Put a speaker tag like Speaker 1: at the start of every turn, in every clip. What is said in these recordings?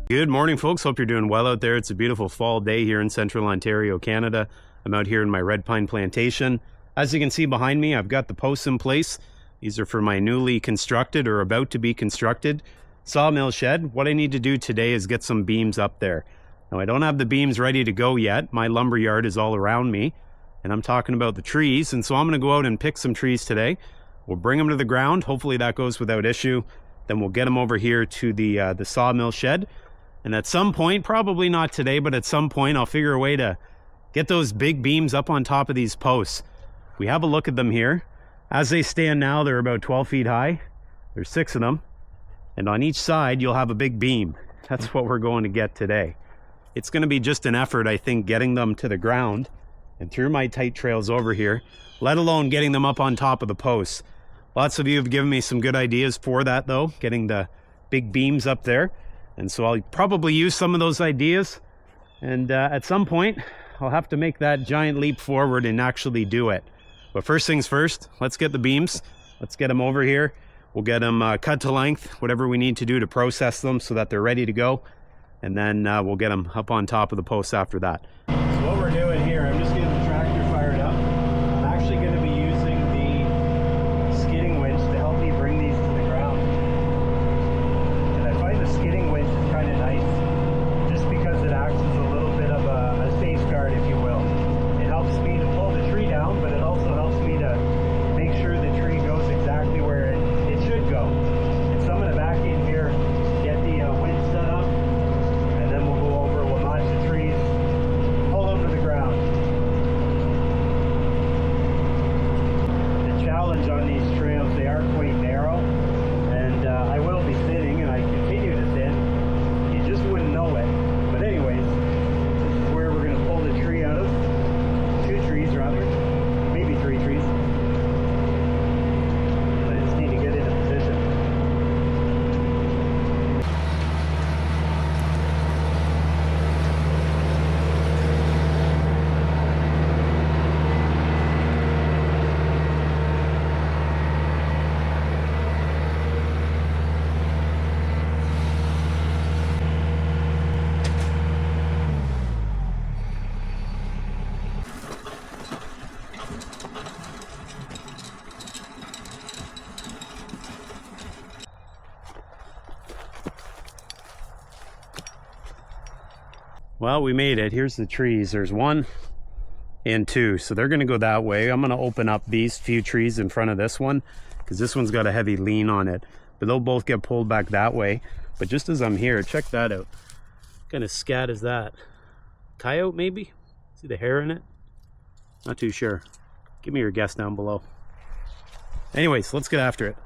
Speaker 1: Good morning, folks. Hope you're doing well out there. It's a beautiful fall day here in central Ontario, Canada. I'm out here in my red pine plantation. As you can see behind me, I've got the posts in place. These are for my newly constructed or about to be constructed sawmill shed. What I need to do today is get some beams up there. Now, I don't have the beams ready to go yet. My lumber yard is all around me, and I'm talking about the trees. And so I'm going to go out and pick some trees today. We'll bring them to the ground. Hopefully that goes without issue. Then we'll get them over here to the sawmill shed. And at some point, probably not today, but at some point, I'll figure a way to get those big beams up on top of these posts. We have a look at them here. As they stand now, they're about 12 feet high. There's 6 of them. And on each side, you'll have a big beam. That's what we're going to get today. It's going to be just an effort, I think, getting them to the ground and through my tight trails over here, let alone getting them up on top of the posts. Lots of you have given me some good ideas for that, though, getting the big beams up there. And so I'll probably use some of those ideas. And at some point, I'll have to make that giant leap forward and actually do it. But first things first, let's get the beams. Let's get them over here. We'll get them cut to length, whatever we need to do to process them so that they're ready to go. And then we'll get them up on top of the posts after that. So what we're doing here, I'm just getting the tractor fired up. I'm actually going to be using the skidding winch to help me bring these to the ground. And I find the skidding winch is kind of nice just because it acts as a little bit of a safeguard, if you will. It helps me to pull the tree down, but it also helps me to make sure the tree goes exactly where it should go. And so I'm going to back in here, get the winch set up, and then we'll go over, we'll notch the trees, pull them to the ground. The challenge on these trails, they are quite narrow, and I will be thinning, and I continue to thin. You just wouldn't know it. But anyways, this is where we're going to pull the tree out of. 2 trees rather, maybe 3 trees. I just need to get into position. Well, we made it. Here's the trees. There's 1 and 2. So they're going to go that way. I'm going to open up these few trees in front of this one because this one's got a heavy lean on it. But they'll both get pulled back that way. But just as I'm here, check that out. What kind of scat is that? Coyote, maybe? See the hair in it? Not too sure. Give me your guess down below. Anyways, let's get after it.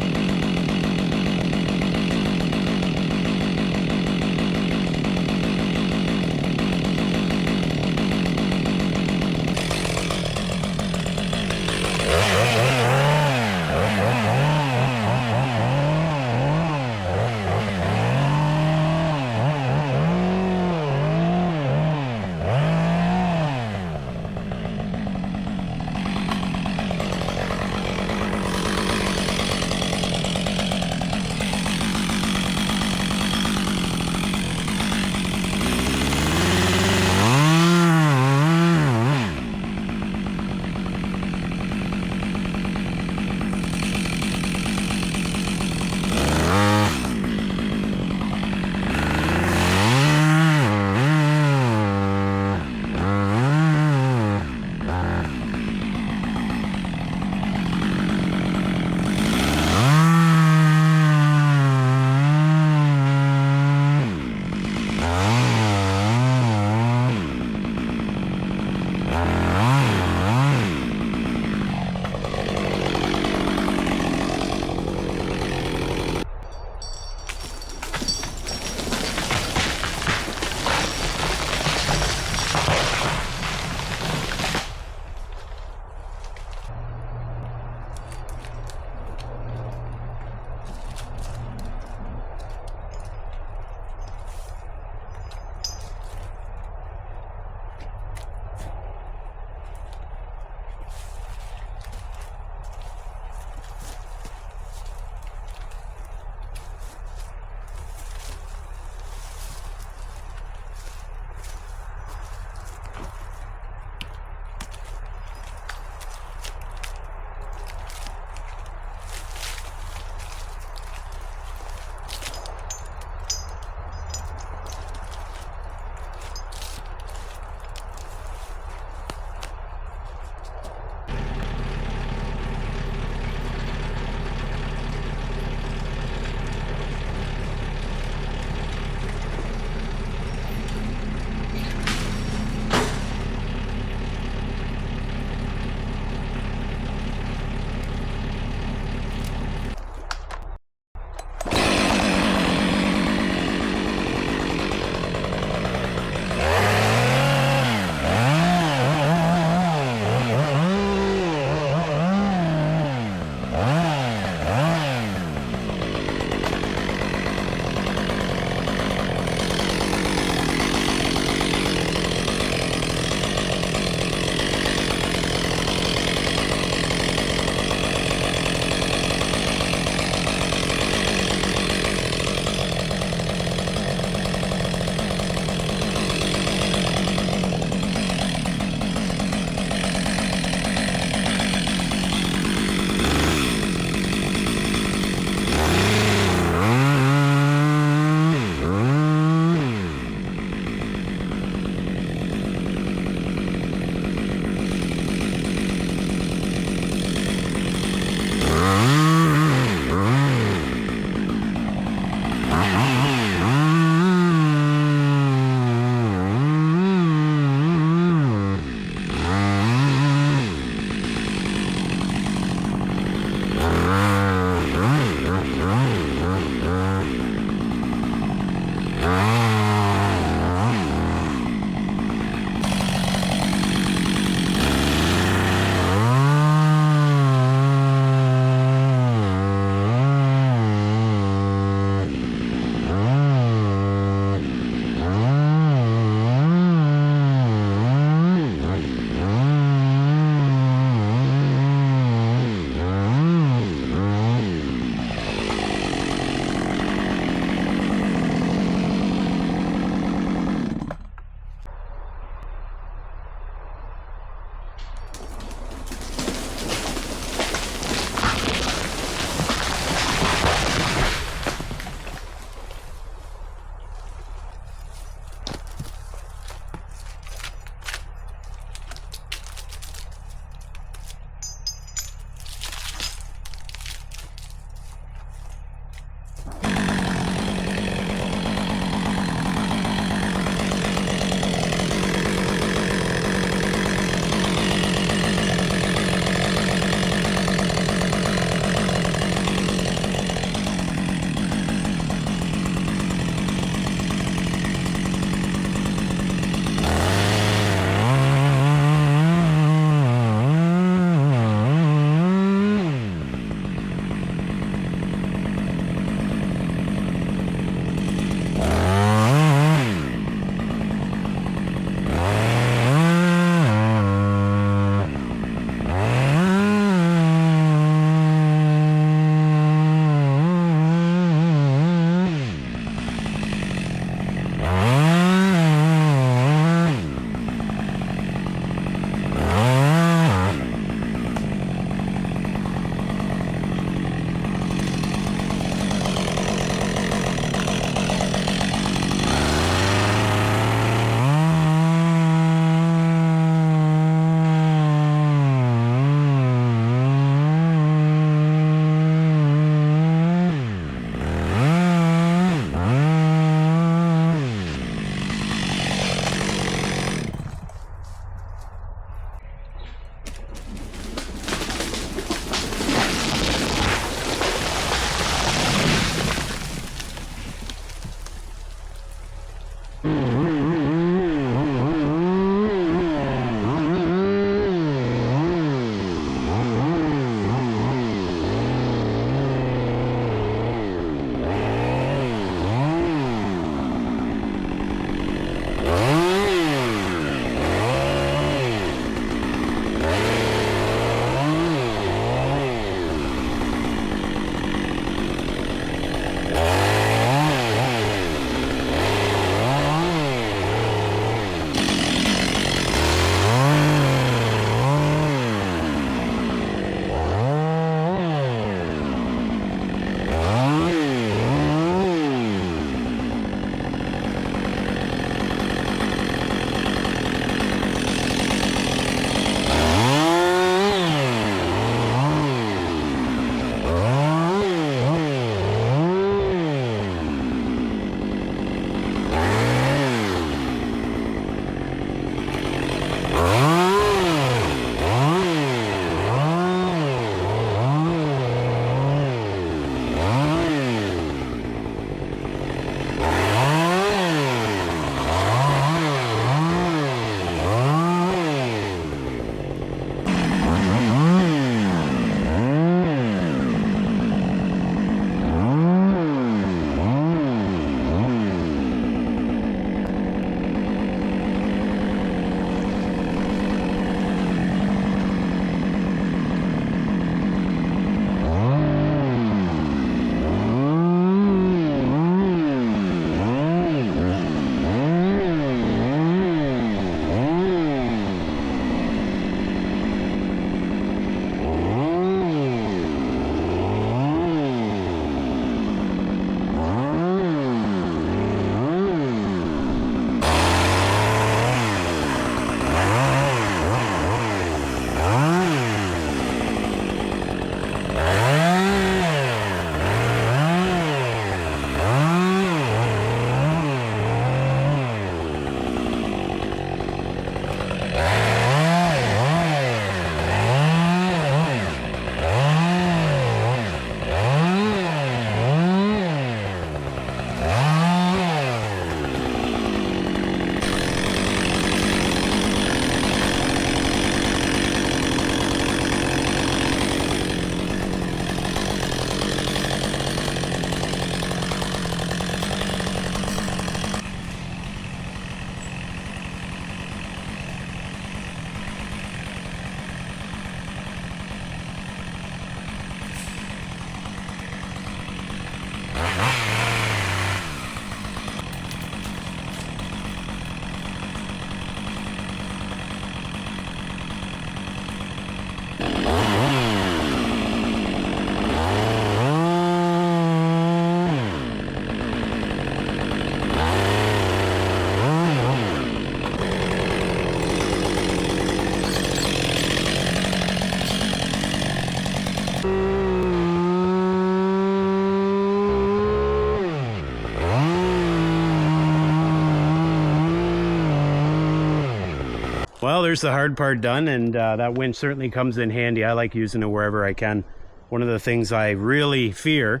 Speaker 1: Well, there's the hard part done, and that winch certainly comes in handy. I like using it wherever I can. One of the things I really fear,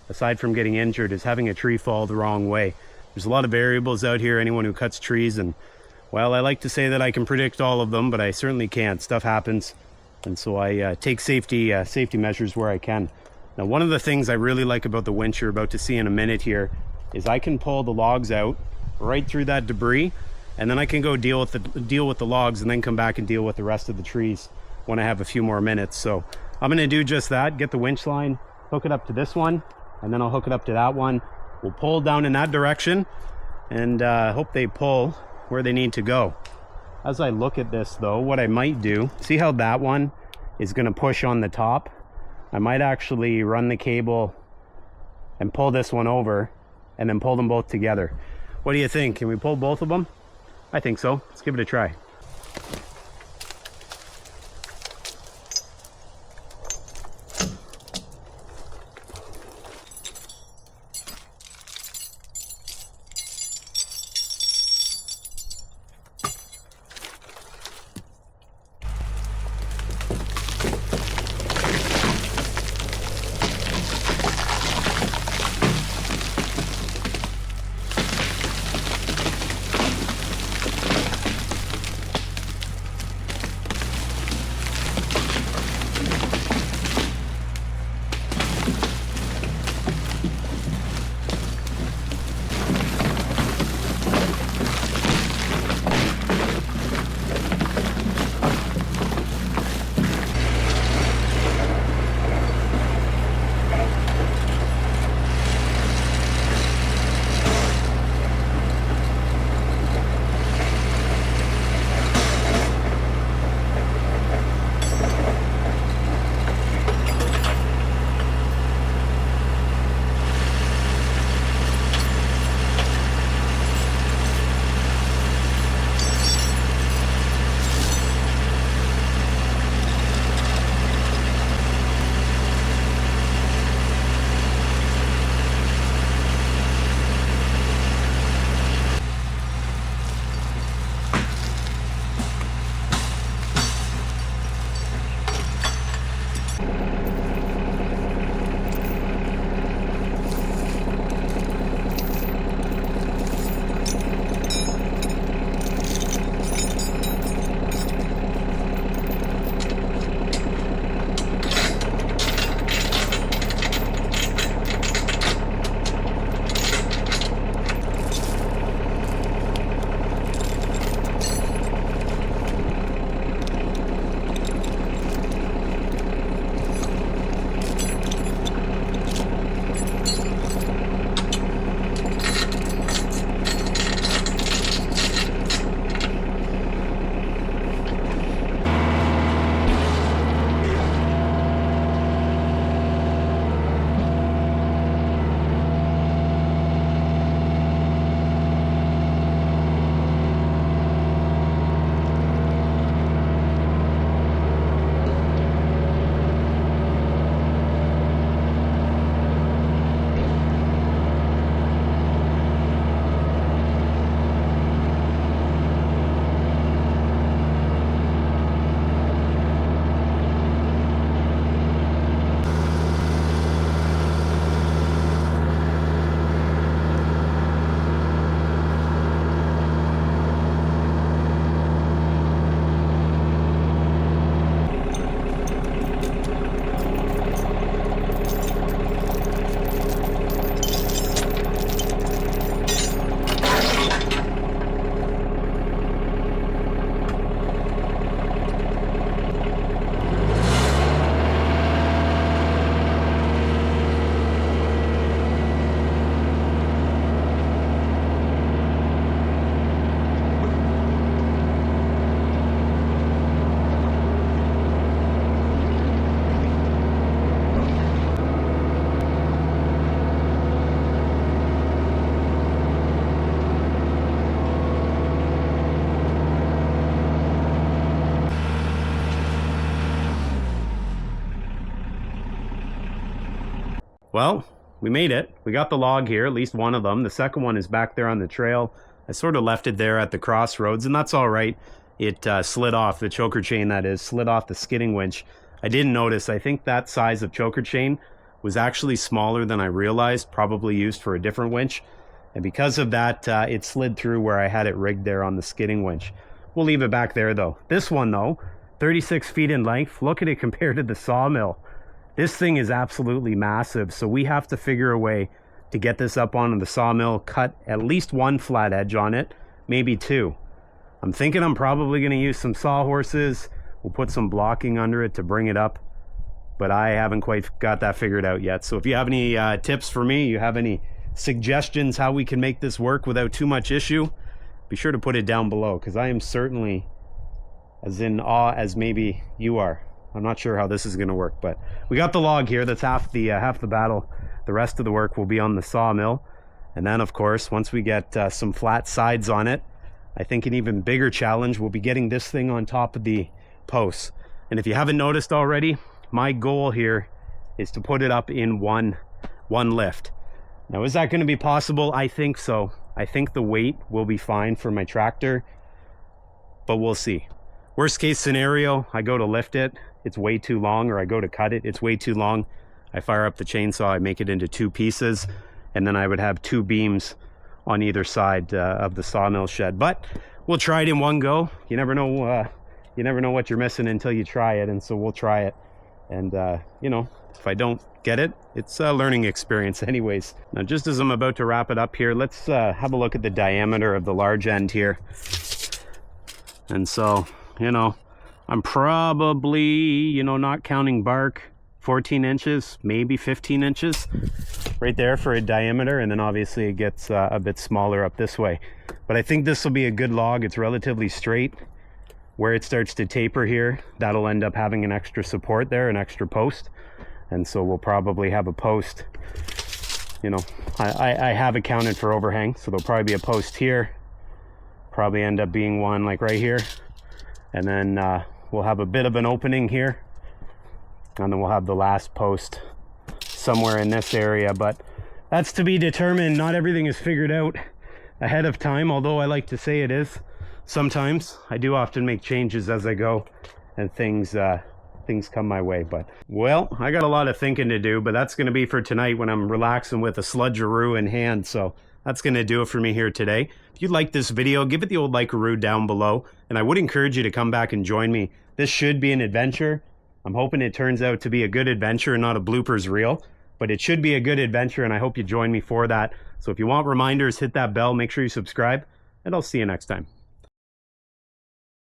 Speaker 1: aside from getting injured, is having a tree fall the wrong way. There's a lot of variables out here, anyone who cuts trees, and well, I like to say that I can predict all of them, but I certainly can't. Stuff happens, and so I take safety measures where I can. Now, one of the things I really like about the winch you're about to see in a minute here is I can pull the logs out right through that debris, and then I can go deal with the logs and then come back and deal with the rest of the trees when I have a few more minutes. So I'm going to do just that, get the winch line, hook it up to this one, and then I'll hook it up to that one. We'll pull down in that direction and hope they pull where they need to go. As I look at this though, what I might do, see how that one is going to push on the top? I might actually run the cable and pull this one over and then pull them both together. What do you think? Can we pull both of them? I think so. Let's give it a try. Well, we made it. We got the log here, at least one of them. The second one is back there on the trail. I sort of left it there at the crossroads, and that's all right. it slid off, the choker chain that is, slid off the skidding winch. I didn't notice. I think that size of choker chain was actually smaller than I realized, probably used for a different winch. And because of that, it slid through where I had it rigged there on the skidding winch. We'll leave it back there though. This one though, 36 feet in length. Look at it compared to the sawmill. This thing is absolutely massive. So we have to figure a way to get this up onto the sawmill, cut at least one flat edge on it, maybe two. I'm thinking I'm probably going to use some sawhorses. We'll put some blocking under it to bring it up, but I haven't quite got that figured out yet. So if you have any tips for me, you have any suggestions how we can make this work without too much issue, be sure to put it down below, because I am certainly as in awe as maybe you are. I'm not sure how this is going to work, but we got the log here. That's half the battle. The rest of the work will be on the sawmill. And then of course, once we get some flat sides on it, I think an even bigger challenge will be getting this thing on top of the posts. And if you haven't noticed already, my goal here is to put it up in one lift. Now, is that going to be possible? I think so. I think the weight will be fine for my tractor, but we'll see. Worst case scenario, I go to lift it, it's way too long, or I go to cut it, it's way too long. I fire up the chainsaw, I make it into two pieces, and then I would have two beams on either side of the sawmill shed. But we'll try it in one go. You never know what you're missing until you try it, and so we'll try it. And you know, if I don't get it, it's a learning experience anyways. Now, just as I'm about to wrap it up here, let's have a look at the diameter of the large end here. And so, you know, I'm probably, you know, not counting bark, 14 inches, maybe 15 inches right there for a diameter. And then obviously it gets a bit smaller up this way. But I think this will be a good log. It's relatively straight. Where it starts to taper here, that'll end up having an extra support there, an extra post. And so we'll probably have a post, you know, I have accounted for overhang, so there'll probably be a post here, probably end up being one like right here, and then we'll have a bit of an opening here, and then we'll have the last post somewhere in this area. But that's to be determined. Not everything is figured out ahead of time, although I like to say it is. Sometimes I do often make changes as I go, and things come my way. But well, I got a lot of thinking to do, but that's going to be for tonight when I'm relaxing with a sludgeroo in hand. So that's going to do it for me here today. If you like this video, give it the old like-a-roo down below, and I would encourage you to come back and join me. This should be an adventure. I'm hoping it turns out to be a good adventure and not a bloopers reel, but it should be a good adventure, and I hope you join me for that. So if you want reminders, hit that bell, make sure you subscribe, and I'll see you next time.